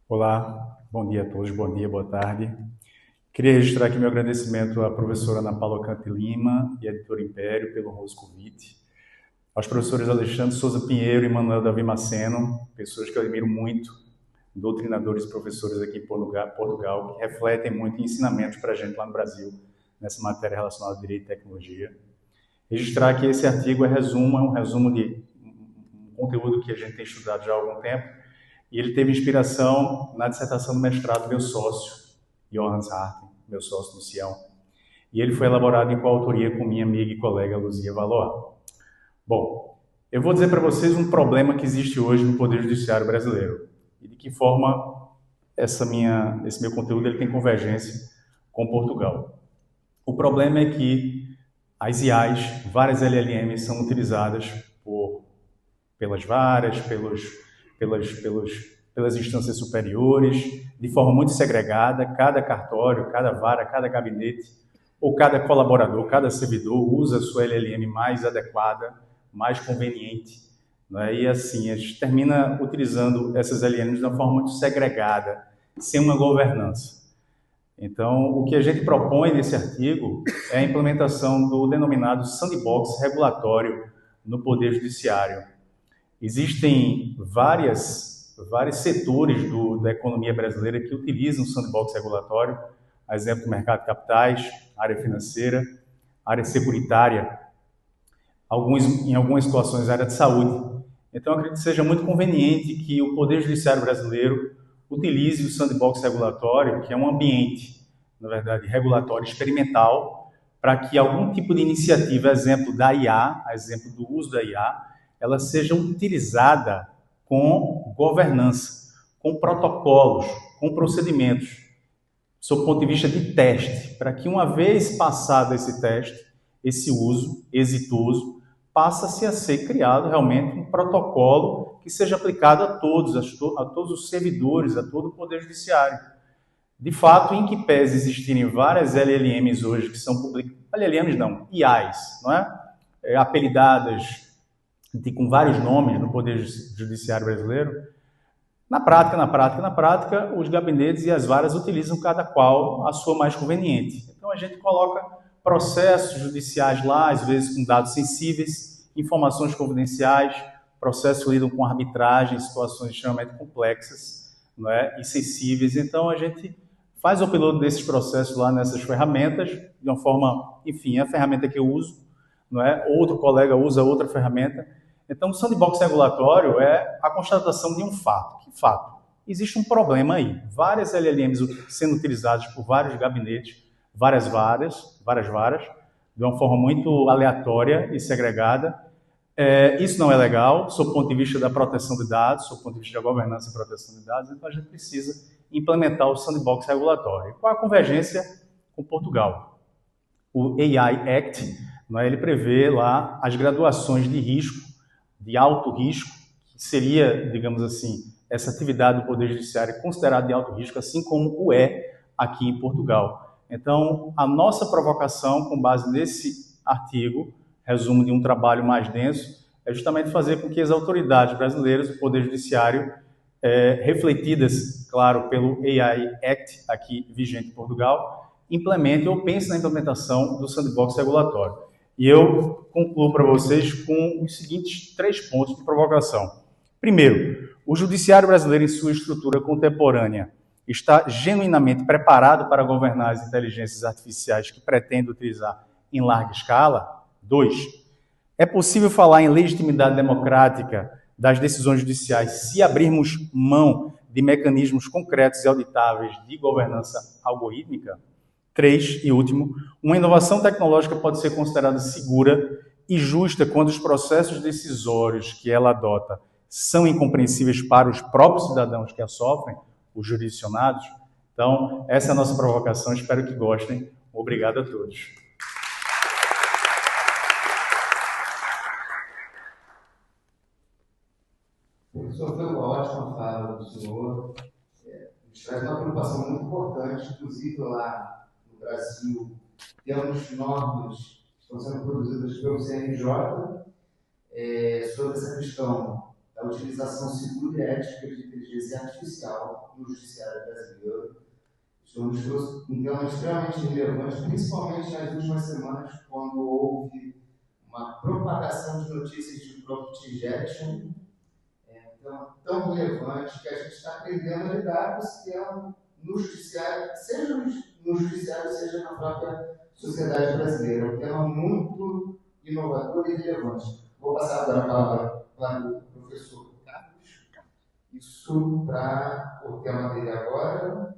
Olá, bom dia a todos, bom dia, boa tarde. Queria registrar aqui meu agradecimento à professora Ana Paula Cante Lima e à editora Império pelo honroso convite, aos professores Alexandre Souza Pinheiro e Manuel Davi Maceno, pessoas que eu admiro muito, doutrinadores e professores aqui em Portugal, que refletem muito em ensinamentos para a gente lá no Brasil, nessa matéria relacionada a Direito e Tecnologia. Registrar que esse artigo é um resumo de um conteúdo que a gente tem estudado já há algum tempo, e ele teve inspiração na dissertação do mestrado do meu sócio, Johannes Harten, meu sócio no Sião. E ele foi elaborado em coautoria com minha amiga e colega Luzia Valois. Bom, eu vou dizer para vocês um problema que existe hoje no Poder Judiciário brasileiro e de que forma esse meu conteúdo ele tem convergência com Portugal. O problema é que as IAs, várias LLMs, são utilizadas pelas varas, pelas instâncias superiores, de forma muito segregada. Cada cartório, cada vara, cada gabinete, ou cada colaborador, cada servidor usa a sua LLM mais adequada, mais conveniente. Né? E assim, a gente termina utilizando essas LLMs de uma forma muito segregada, sem uma governança. Então, o que a gente propõe nesse artigo é a implementação do denominado sandbox regulatório no Poder Judiciário. Existem vários setores da economia brasileira que utilizam o sandbox regulatório, a exemplo do mercado de capitais, área financeira, área securitária, em algumas situações, a área de saúde. Então, eu acredito que seja muito conveniente que o Poder Judiciário brasileiro utilize o sandbox regulatório, que é um ambiente, na verdade, regulatório experimental, para que algum tipo de iniciativa, exemplo da IA, exemplo do uso da IA, ela seja utilizada com governança, com protocolos, com procedimentos, sob o ponto de vista de teste, para que uma vez passado esse teste, esse uso exitoso, passa-se a ser criado realmente um protocolo que seja aplicado a todos os servidores, a todo o Poder Judiciário. De fato, em que pese existirem várias LLMs hoje que são publicadas, LLMs não, IAs, não é? Apelidadas com vários nomes no Poder Judiciário brasileiro, na prática, os gabinetes e as varas utilizam cada qual a sua mais conveniente. Então, a gente coloca processos judiciais lá, às vezes com dados sensíveis, informações confidenciais, processos que lidam com arbitragem, situações extremamente complexas, não é? E sensíveis. Então, a gente faz o upload desses processos lá nessas ferramentas, de uma forma, enfim, a ferramenta que eu uso, não é? Outro colega usa outra ferramenta. Então, o sandbox regulatório é a constatação de um fato. Que fato? Existe um problema aí. Várias LLMs sendo utilizadas por vários gabinetes, várias varas, de uma forma muito aleatória e segregada. Isso não é legal, sob o ponto de vista da proteção de dados, sob o ponto de vista da governança e proteção de dados. Então, a gente precisa implementar o sandbox regulatório. Qual a convergência com Portugal? O AI Act, ele prevê lá as graduações de risco, de alto risco, que seria, digamos assim, essa atividade do Poder Judiciário considerada de alto risco, assim como o é aqui em Portugal. Então, a nossa provocação, com base nesse artigo, resumo de um trabalho mais denso, é justamente fazer com que as autoridades brasileiras, o Poder Judiciário, refletidas, claro, pelo AI Act, aqui vigente em Portugal, implementem ou pensem na implementação do sandbox regulatório. E eu concluo para vocês com os seguintes 3 pontos de provocação. Primeiro, o judiciário brasileiro, em sua estrutura contemporânea, está genuinamente preparado para governar as inteligências artificiais que pretende utilizar em larga escala? 2. É possível falar em legitimidade democrática das decisões judiciais se abrirmos mão de mecanismos concretos e auditáveis de governança algorítmica? 3, e último, uma inovação tecnológica pode ser considerada segura e justa quando os processos decisórios que ela adota são incompreensíveis para os próprios cidadãos que a sofrem, os jurisdicionados? Então, essa é a nossa provocação, espero que gostem. Obrigado a todos. Professor, foi uma ótima fala do senhor. Nos traz uma preocupação muito importante, inclusive lá no Brasil, temos normas que estão sendo produzidas pelo CNJ sobre essa questão a utilização segura e ética de inteligência artificial no judiciário brasileiro. Estamos um tema extremamente relevante, principalmente nas últimas semanas, quando houve uma propagação de notícias de prompt injection, tão relevante, que a gente está aprendendo a lidar com esse tema no judiciário, seja no judiciário, seja na própria sociedade brasileira. É um tema muito inovador e relevante. Vou passar agora a palavra para o professor Carlos. Isso para o tema dele agora.